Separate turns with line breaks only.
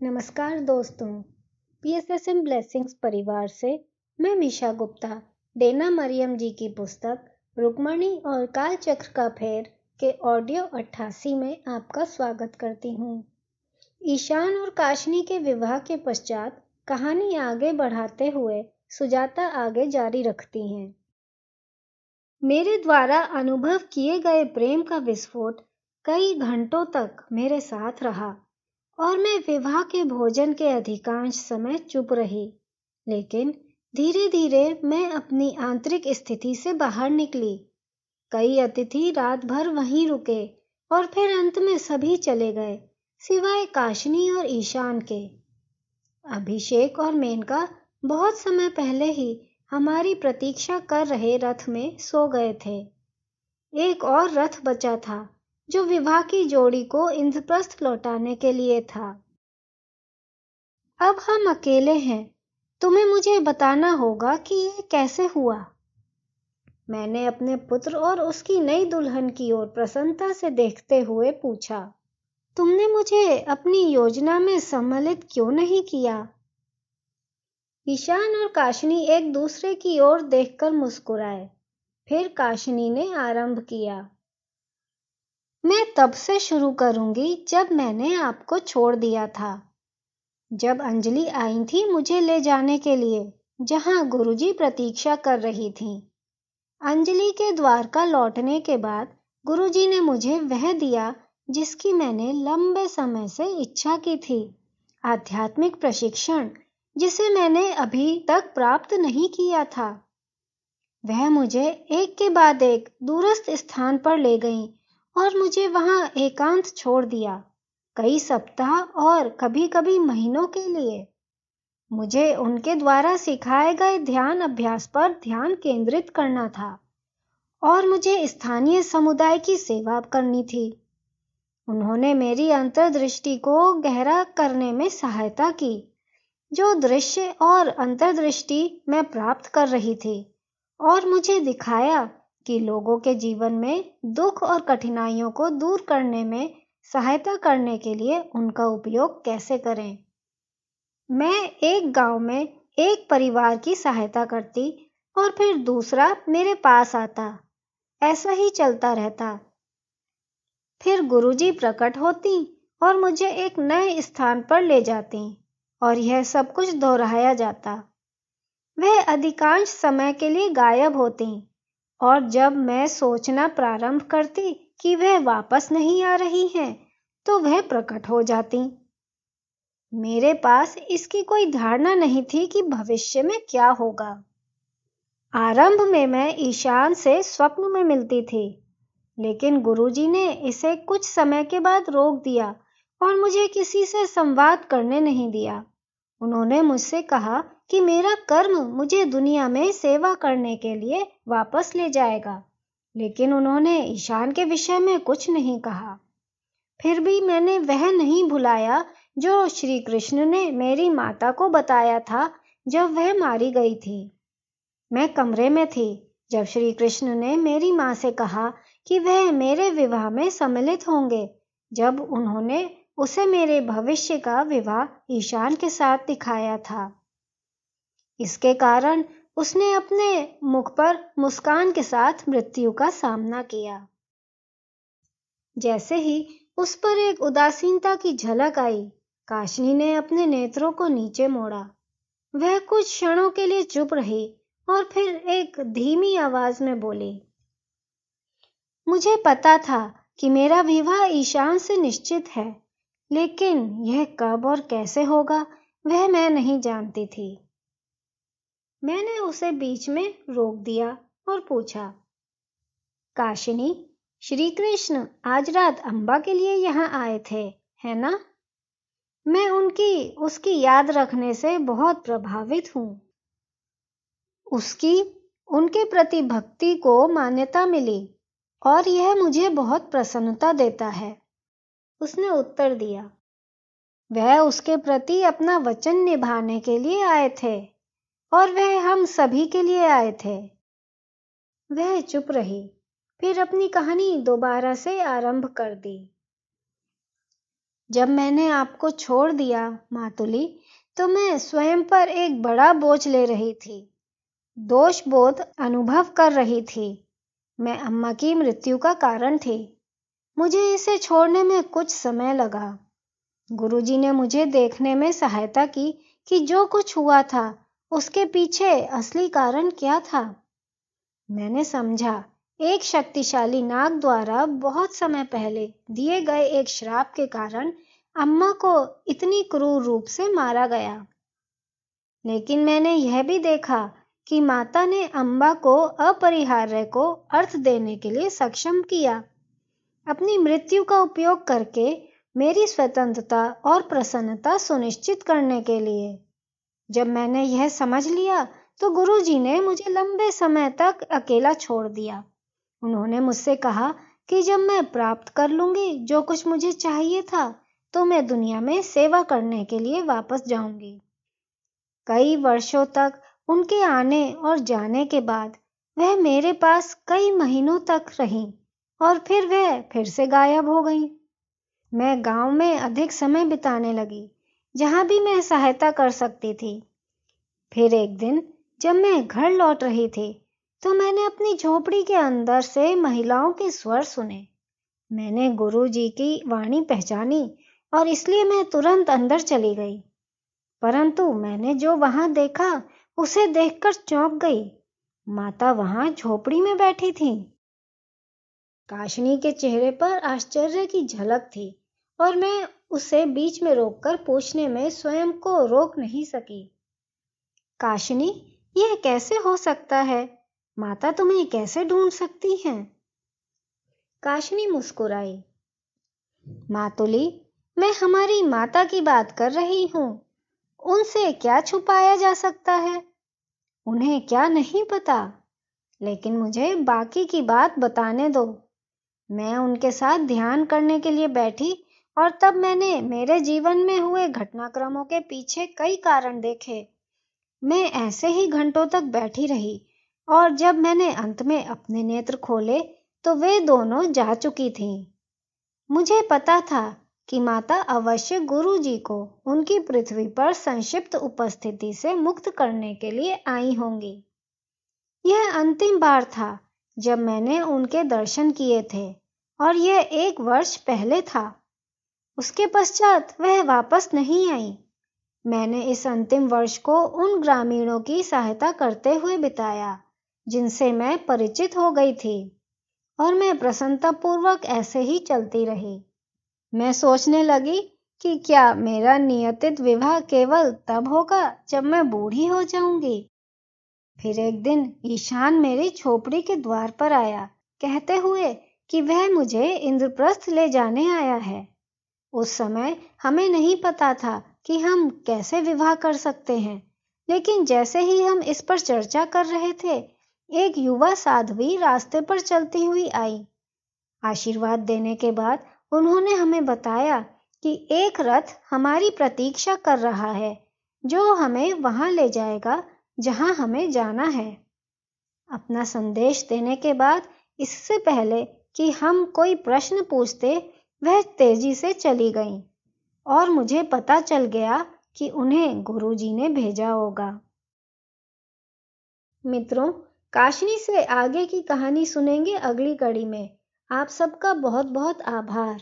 नमस्कार दोस्तों, PSSM blessings परिवार से मैं मीशा गुप्ता डेना मरियम जी की पुस्तक रुक्मणी और कालचक्र का फेर के ऑडियो 88 में आपका स्वागत करती हूँ। ईशान और काशनी के विवाह के पश्चात कहानी आगे बढ़ाते हुए सुजाता आगे जारी रखती हैं। मेरे द्वारा अनुभव किए गए प्रेम का विस्फोट कई घंटों तक मेरे साथ रहा और मैं विवाह के भोजन के अधिकांश समय चुप रही, लेकिन धीरे धीरे मैं अपनी आंतरिक स्थिति से बाहर निकली। कई अतिथि रात भर वहीं रुके और फिर अंत में सभी चले गए, सिवाय काशनी और ईशान के। अभिषेक और मेनका बहुत समय पहले ही हमारी प्रतीक्षा कर रहे रथ में सो गए थे। एक और रथ बचा था जो विवाह की जोड़ी को इंद्रप्रस्थ लौटाने के लिए था। अब हम अकेले हैं। तुम्हें मुझे बताना होगा कि यह कैसे हुआ। मैंने अपने पुत्र और उसकी नई दुल्हन की ओर प्रसन्नता से देखते हुए पूछा, तुमने मुझे अपनी योजना में सम्मिलित क्यों नहीं किया? ईशान और काशनी एक दूसरे की ओर देखकर मुस्कुराए। फिर काशनी ने आरंभ किया, मैं तब से शुरू करूंगी जब मैंने आपको छोड़ दिया था। जब अंजलि आई थी मुझे ले जाने के लिए, जहां गुरुजी प्रतीक्षा कर रही थीं। अंजलि के द्वारका लौटने के बाद गुरुजी ने मुझे वह दिया जिसकी मैंने लंबे समय से इच्छा की थी, आध्यात्मिक प्रशिक्षण जिसे मैंने अभी तक प्राप्त नहीं किया था। वह मुझे एक के बाद एक दूरस्थ स्थान पर ले गईं और मुझे वहां एकांत छोड़ दिया, कई सप्ताह और कभी-कभी महीनों के लिए। मुझे उनके द्वारा सिखाए गए ध्यान अभ्यास पर ध्यान केंद्रित करना था और मुझे स्थानीय समुदाय की सेवा करनी थी। उन्होंने मेरी अंतर्दृष्टि को गहरा करने में सहायता की, जो दृश्य और अंतर्दृष्टि मैं प्राप्त कर रही थी, और मुझे दिखाया कि लोगों के जीवन में दुख और कठिनाइयों को दूर करने में सहायता करने के लिए उनका उपयोग कैसे करें। मैं एक गांव में एक परिवार की सहायता करती और फिर दूसरा मेरे पास आता। ऐसा ही चलता रहता। फिर गुरुजी प्रकट होती और मुझे एक नए स्थान पर ले जाती और यह सब कुछ दोहराया जाता। वह अधिकांश समय के लिए गायब होती और जब मैं सोचना प्रारंभ करती कि वह वापस नहीं आ रही हैं, तो वह प्रकट हो जाती। मेरे पास इसकी कोई धारणा नहीं थी कि भविष्य में क्या होगा। आरंभ में मैं ईशान से स्वप्न में मिलती थी, लेकिन गुरुजी ने इसे कुछ समय के बाद रोक दिया और मुझे किसी से संवाद करने नहीं दिया। उन्होंने मुझसे कहा कि मेरा कर्म मुझे दुनिया में सेवा करने के लिए वापस ले जाएगा, लेकिन उन्होंने ईशान के विषय में कुछ नहीं कहा। फिर भी मैंने वह नहीं भुलाया जो श्री कृष्ण ने मेरी माता को बताया था जब वह मारी गई थी। मैं कमरे में थी जब श्री कृष्ण ने मेरी माँ से कहा कि वह मेरे विवाह में सम्मिलित होंगे, जब उन्होंने उसे मेरे भविष्य का विवाह ईशान के साथ दिखाया था। इसके कारण उसने अपने मुख पर मुस्कान के साथ मृत्यु का सामना किया। जैसे ही उस पर एक उदासीनता की झलक आई, काशनी ने अपने नेत्रों को नीचे मोड़ा। वह कुछ क्षणों के लिए चुप रही और फिर एक धीमी आवाज में बोली, मुझे पता था कि मेरा विवाह ईशान से निश्चित है, लेकिन यह कब और कैसे होगा वह मैं नहीं जानती थी। मैंने उसे बीच में रोक दिया और पूछा, काशिनी, श्री कृष्ण आज रात अंबा के लिए यहाँ आए थे, है ना? मैं उसकी याद रखने से बहुत प्रभावित हूँ। उनके प्रति भक्ति को मान्यता मिली और यह मुझे बहुत प्रसन्नता देता है। उसने उत्तर दिया। वह उसके प्रति अपना वचन निभाने के लिए आए थे और वह हम सभी के लिए आए थे। वह चुप रही, फिर अपनी कहानी दोबारा से आरंभ कर दी। जब मैंने आपको छोड़ दिया मातुली, तो मैं स्वयं पर एक बड़ा बोझ ले रही थी। दोष बोध अनुभव कर रही थी। मैं अम्मा की मृत्यु का कारण थी। मुझे इसे छोड़ने में कुछ समय लगा। गुरुजी ने मुझे देखने में सहायता की कि जो कुछ हुआ था उसके पीछे असली कारण क्या था। मैंने समझा, एक शक्तिशाली नाग द्वारा बहुत समय पहले दिए गए एक श्राप के कारण अम्मा को इतनी क्रूर रूप से मारा गया। लेकिन मैंने यह भी देखा कि माता ने अम्बा को अपरिहार्य को अर्थ देने के लिए सक्षम किया, अपनी मृत्यु का उपयोग करके मेरी स्वतंत्रता और प्रसन्नता सुनिश्चित करने के लिए। जब मैंने यह समझ लिया तो गुरुजी ने मुझे लंबे समय तक अकेला छोड़ दिया। उन्होंने मुझसे कहा कि जब मैं प्राप्त कर लूंगी जो कुछ मुझे चाहिए था तो मैं दुनिया में सेवा करने के लिए वापस जाऊंगी। कई वर्षों तक उनके आने और जाने के बाद वह मेरे पास कई महीनों तक रही और फिर वह फिर से गायब हो गई। मैं गांव में अधिक समय बिताने लगी, जहां भी मैं सहायता कर सकती थी। फिर एक दिन जब मैं घर लौट रही थी तो मैंने अपनी झोपड़ी के अंदर से महिलाओं के स्वर सुने। मैंने गुरुजी की वाणी पहचानी और इसलिए मैं तुरंत अंदर चली गई। परंतु मैंने जो वहां देखा उसे देखकर चौंक गई। माता वहां झोपड़ी में बैठी थी। काशनी के चेहरे पर आश्चर्य की झलक थी और मैं उसे बीच में रोककर पूछने में स्वयं को रोक नहीं सकी। काशनी, यह कैसे हो सकता है? माता तुम्हें कैसे ढूंढ सकती हैं? काशनी मुस्कुराई। मातुली, मैं हमारी माता की बात कर रही हूँ। उनसे क्या छुपाया जा सकता है? उन्हें क्या नहीं पता? लेकिन मुझे बाकी की बात बताने दो। मैं उनके साथ ध्यान करने के लिए बैठी और तब मैंने मेरे जीवन में हुए घटनाक्रमों के पीछे कई कारण देखे। मैं ऐसे ही घंटों तक बैठी रही और जब मैंने अंत में अपने नेत्र खोले तो वे दोनों जा चुकी थीं। मुझे पता था कि माता अवश्य गुरुजी को उनकी पृथ्वी पर संक्षिप्त उपस्थिति से मुक्त करने के लिए आई होंगी। यह अंतिम बार था जब मैंने उनके दर्शन किए थे और यह 1 वर्ष पहले था। उसके पश्चात वह वापस नहीं आई। मैंने इस अंतिम वर्ष को उन ग्रामीणों की सहायता करते हुए बिताया जिनसे मैं परिचित हो गई थी और मैं प्रसन्नतापूर्वक ऐसे ही चलती रही। मैं सोचने लगी कि क्या मेरा नियतित विवाह केवल तब होगा जब मैं बूढ़ी हो जाऊंगी। फिर एक दिन ईशान मेरी झोपड़ी के द्वार पर आया, कहते हुए कि वह मुझे इंद्रप्रस्थ ले जाने आया है। उस समय हमें नहीं पता था कि हम कैसे विवाह कर सकते हैं, लेकिन जैसे ही हम इस पर चर्चा कर रहे थे, एक युवा साध्वी रास्ते पर चलती हुई आई। आशीर्वाद देने के बाद उन्होंने हमें बताया कि एक रथ हमारी प्रतीक्षा कर रहा है, जो हमें वहां ले जाएगा जहां हमें जाना है। अपना संदेश देने के बाद, इससे पहले कि हम कोई प्रश्न पूछते, वह तेजी से चली गईं और मुझे पता चल गया कि उन्हें गुरुजी ने भेजा होगा। मित्रों, काशनी से आगे की कहानी सुनेंगे अगली कड़ी में। आप सबका बहुत बहुत आभार।